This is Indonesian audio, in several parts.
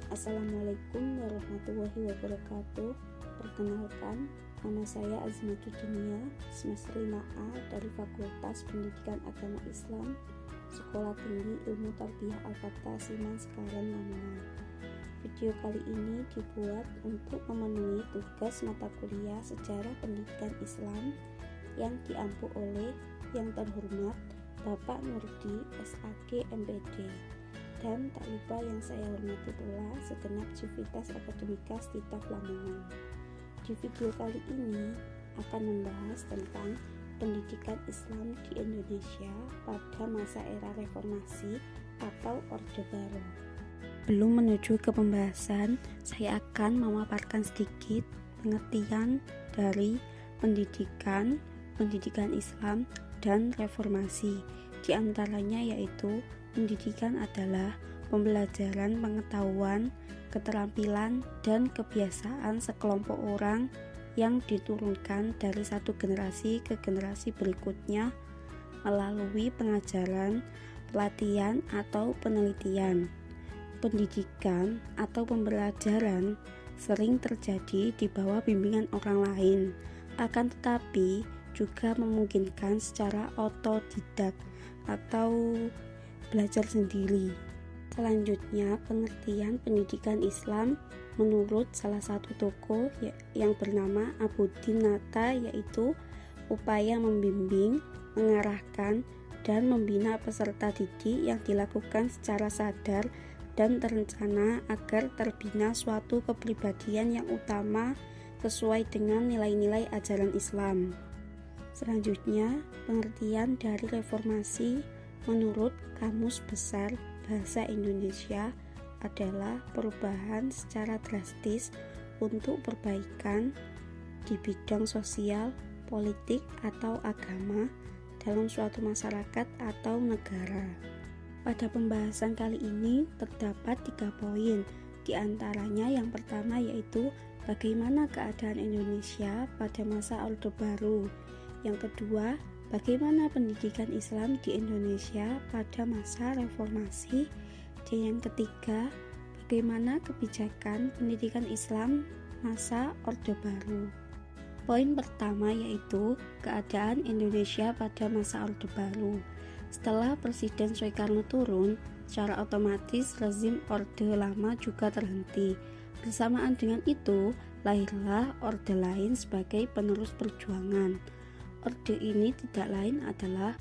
Assalamualaikum warahmatullahi wabarakatuh. Perkenalkan, nama saya Azmatul Dunia, semester 5A dari Fakultas Pendidikan Agama Islam, Sekolah Tinggi Ilmu Tarbiyah Al-Fatah Siman Sekaren Lamongan. Video kali ini dibuat untuk memenuhi tugas mata kuliah Sejarah Pendidikan Islam yang diampu oleh yang terhormat Bapak Nurdi SAG MPD. Dan tak lupa yang saya hormati pula segenap Civitas Akademika Stitaf Lamongan. Di video kali ini akan membahas tentang pendidikan Islam di Indonesia pada masa era reformasi atau Orde Baru. Belum menuju ke pembahasan, saya akan memaparkan sedikit pengertian dari pendidikan Islam dan reformasi. Di antaranya yaitu pendidikan adalah pembelajaran pengetahuan, keterampilan, dan kebiasaan sekelompok orang yang diturunkan dari satu generasi ke generasi berikutnya melalui pengajaran, pelatihan, atau penelitian. Pendidikan atau pembelajaran sering terjadi di bawah bimbingan orang lain, akan tetapi juga memungkinkan secara otodidak atau belajar sendiri. Selanjutnya, pengertian pendidikan Islam menurut salah satu tokoh yang bernama Abuddin Nata, yaitu upaya membimbing, mengarahkan, dan membina peserta didik yang dilakukan secara sadar dan terencana agar terbina suatu kepribadian yang utama sesuai dengan nilai-nilai ajaran Islam. Selanjutnya, pengertian dari reformasi menurut Kamus Besar Bahasa Indonesia adalah perubahan secara drastis untuk perbaikan di bidang sosial, politik, atau agama dalam suatu masyarakat atau negara. Pada pembahasan kali ini terdapat 3 poin, di antaranya yang pertama yaitu bagaimana keadaan Indonesia pada masa Orde Baru. Yang kedua, bagaimana pendidikan Islam di Indonesia pada masa reformasi, dan yang ketiga, bagaimana kebijakan pendidikan Islam masa Orde Baru. Poin pertama yaitu keadaan Indonesia pada masa Orde Baru. Setelah Presiden Soekarno turun, secara otomatis rezim Orde Lama juga terhenti. Bersamaan dengan itu, lahirlah Orde lain sebagai penerus perjuangan. Orde ini tidak lain adalah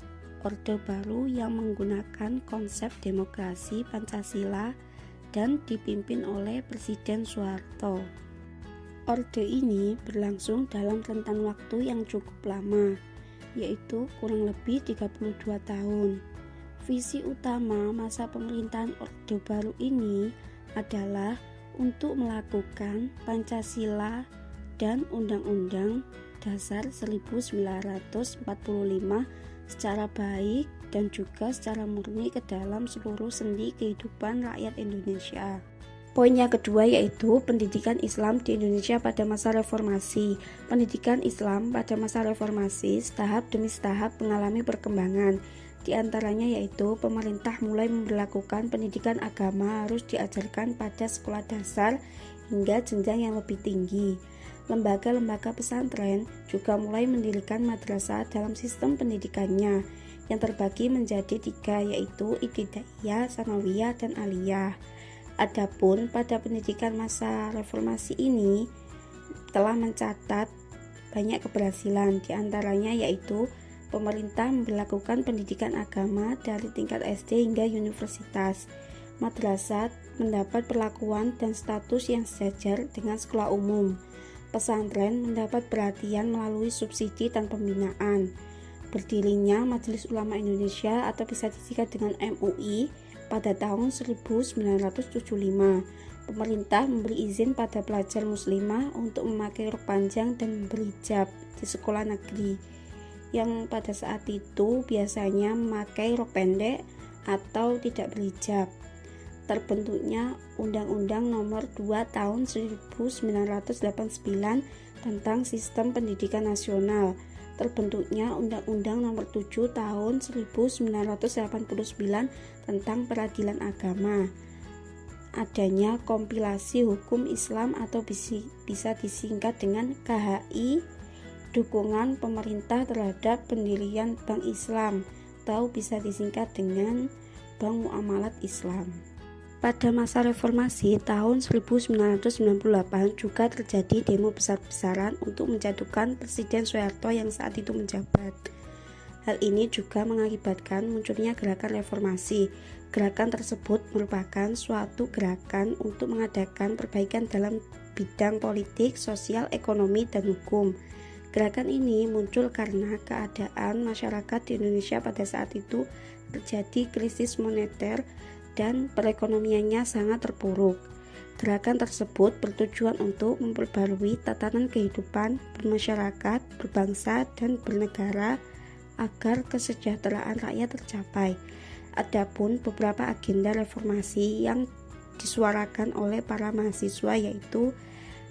Orde Baru yang menggunakan konsep demokrasi Pancasila dan dipimpin oleh Presiden Soeharto. Orde ini berlangsung dalam rentan waktu yang cukup lama, yaitu kurang lebih 32 tahun. Visi utama masa pemerintahan Orde Baru ini adalah untuk melakukan Pancasila dan Undang-Undang Dasar 1945 secara baik dan juga secara murni ke dalam seluruh sendi kehidupan rakyat Indonesia. Poin yang kedua yaitu pendidikan Islam di Indonesia pada masa reformasi. Pendidikan Islam pada masa reformasi setahap demi setahap mengalami perkembangan. Di antaranya yaitu pemerintah mulai memberlakukan pendidikan agama harus diajarkan pada sekolah dasar hingga jenjang yang lebih tinggi. Lembaga-lembaga pesantren juga mulai mendirikan madrasah dalam sistem pendidikannya yang terbagi menjadi 3 yaitu Ibtidaiyah, Tsanawiyah, dan Aliyah. Adapun pada pendidikan masa reformasi ini telah mencatat banyak keberhasilan, di antaranya yaitu pemerintah memberlakukan pendidikan agama dari tingkat SD hingga universitas. Madrasah mendapat perlakuan dan status yang sejajar dengan sekolah umum. Pesantren mendapat perhatian melalui subsidi dan pembinaan. Berdirinya Majelis Ulama Indonesia atau bisa disingkat dengan MUI pada tahun 1975. Pemerintah memberi izin pada pelajar muslimah untuk memakai rok panjang dan berhijab di sekolah negeri, yang pada saat itu biasanya memakai rok pendek atau tidak berhijab. Terbentuknya Undang-Undang Nomor 2 Tahun 1989 tentang Sistem Pendidikan Nasional. Terbentuknya Undang-Undang Nomor 7 Tahun 1989 tentang Peradilan Agama. adanya kompilasi hukum Islam atau bisa disingkat dengan KHI, dukungan pemerintah terhadap pendirian Bank Islam atau bisa disingkat dengan Bank Muamalat Islam. Pada masa reformasi tahun 1998 juga terjadi demo besar-besaran untuk menjatuhkan Presiden Soeharto yang saat itu menjabat. Hal ini juga mengakibatkan munculnya gerakan reformasi. Gerakan tersebut merupakan suatu gerakan untuk mengadakan perbaikan dalam bidang politik, sosial, ekonomi, dan hukum. Gerakan ini muncul karena keadaan masyarakat di Indonesia pada saat itu terjadi krisis moneter dan perekonomiannya sangat terpuruk. Gerakan tersebut bertujuan untuk memperbarui tatanan kehidupan bermasyarakat, berbangsa, dan bernegara agar kesejahteraan rakyat tercapai. Adapun beberapa agenda reformasi yang disuarakan oleh para mahasiswa yaitu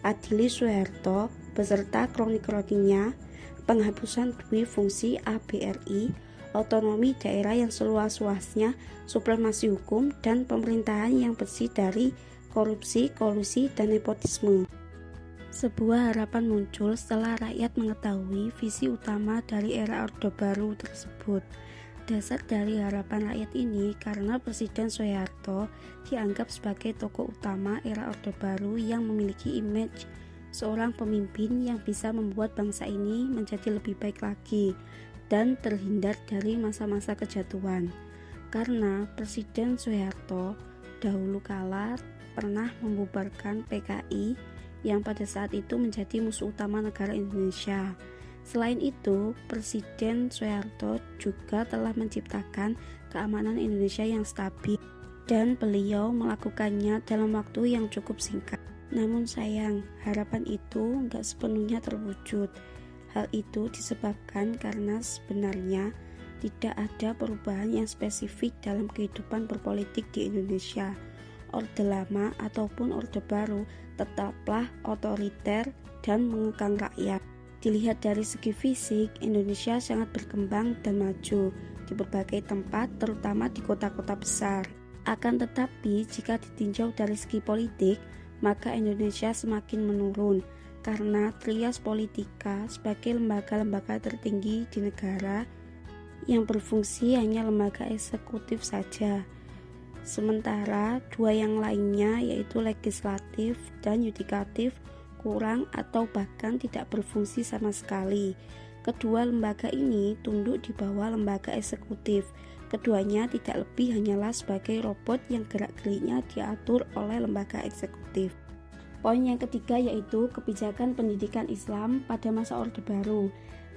adili Soeharto beserta kronik-kroniknya, penghapusan dui fungsi ABRI, otonomi daerah yang seluas-luasnya, supremasi hukum, dan pemerintahan yang bersih dari korupsi, kolusi, dan nepotisme. Sebuah harapan muncul setelah rakyat mengetahui visi utama dari era Orde Baru tersebut. Dasar dari harapan rakyat ini karena Presiden Soeharto dianggap sebagai tokoh utama era Orde Baru yang memiliki image seorang pemimpin yang bisa membuat bangsa ini menjadi lebih baik lagi dan terhindar dari masa-masa kejatuhan. Karena Presiden Soeharto dahulu kala pernah membubarkan PKI yang pada saat itu menjadi musuh utama negara Indonesia. Selain itu, Presiden Soeharto juga telah menciptakan keamanan Indonesia yang stabil dan beliau melakukannya dalam waktu yang cukup singkat. Namun sayang, harapan itu nggak sepenuhnya terwujud. Hal itu disebabkan karena sebenarnya tidak ada perubahan yang spesifik dalam kehidupan berpolitik di Indonesia. Orde Lama ataupun Orde Baru tetaplah otoriter dan mengekang rakyat. Dilihat dari segi fisik, Indonesia sangat berkembang dan maju di berbagai tempat, terutama di kota-kota besar. Akan tetapi, jika ditinjau dari segi politik, maka Indonesia semakin menurun karena trias politika sebagai lembaga-lembaga tertinggi di negara yang berfungsi hanya lembaga eksekutif saja. Sementara dua yang lainnya yaitu legislatif dan yudikatif kurang atau bahkan tidak berfungsi sama sekali. Kedua lembaga ini tunduk di bawah lembaga eksekutif. Keduanya tidak lebih hanyalah sebagai robot yang gerak-geriknya diatur oleh lembaga eksekutif. Poin yang ketiga yaitu kebijakan pendidikan Islam pada masa Orde Baru.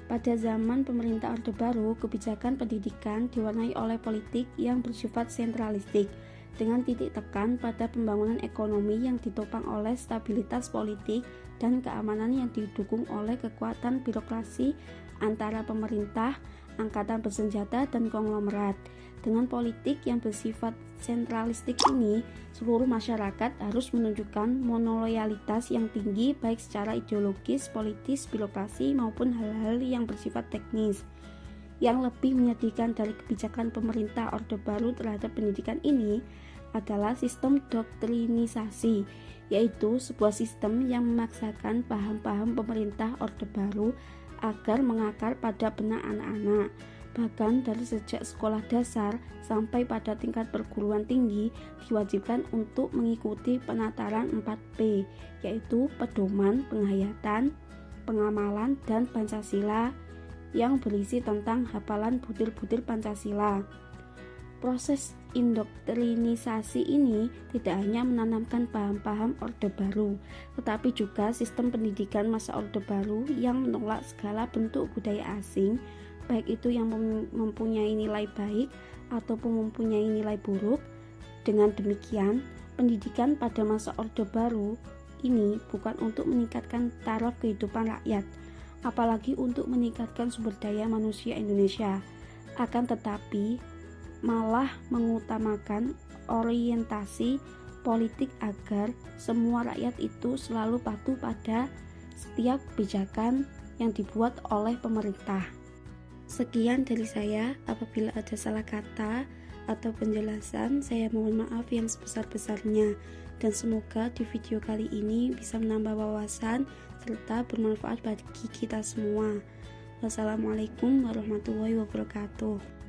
Pada zaman pemerintah Orde Baru, kebijakan pendidikan diwarnai oleh politik yang bersifat sentralistik, dengan titik tekan pada pembangunan ekonomi yang ditopang oleh stabilitas politik dan keamanan yang didukung oleh kekuatan birokrasi antara pemerintah, angkatan bersenjata, dan konglomerat. Dengan politik yang bersifat sentralistik ini, seluruh masyarakat harus menunjukkan monoloyalitas yang tinggi baik secara ideologis, politis, birokrasi maupun hal-hal yang bersifat teknis. Yang lebih menyedihkan dari kebijakan pemerintah Orde Baru terhadap pendidikan ini adalah sistem doktrinisasi, yaitu sebuah sistem yang memaksakan paham-paham pemerintah Orde Baru agar mengakar pada benak anak-anak. Bahkan dari sejak sekolah dasar sampai pada tingkat perguruan tinggi diwajibkan untuk mengikuti penataran 4P, yaitu pedoman, penghayatan, pengamalan, dan Pancasila yang berisi tentang hafalan butir-butir Pancasila. Proses indoktrinisasi ini tidak hanya menanamkan paham-paham Orde Baru, tetapi juga sistem pendidikan masa Orde Baru yang menolak segala bentuk budaya asing, baik itu yang mempunyai nilai baik ataupun mempunyai nilai buruk. Dengan demikian, pendidikan pada masa Orde Baru ini bukan untuk meningkatkan taraf kehidupan rakyat, apalagi untuk meningkatkan sumber daya manusia Indonesia, akan tetapi malah mengutamakan orientasi politik agar semua rakyat itu selalu patuh pada setiap kebijakan yang dibuat oleh pemerintah. Sekian dari saya. Apabila ada salah kata atau penjelasan, saya mohon maaf yang sebesar-besarnya, dan semoga di video kali ini bisa menambah wawasan serta bermanfaat bagi kita semua. Wassalamualaikum warahmatullahi wabarakatuh.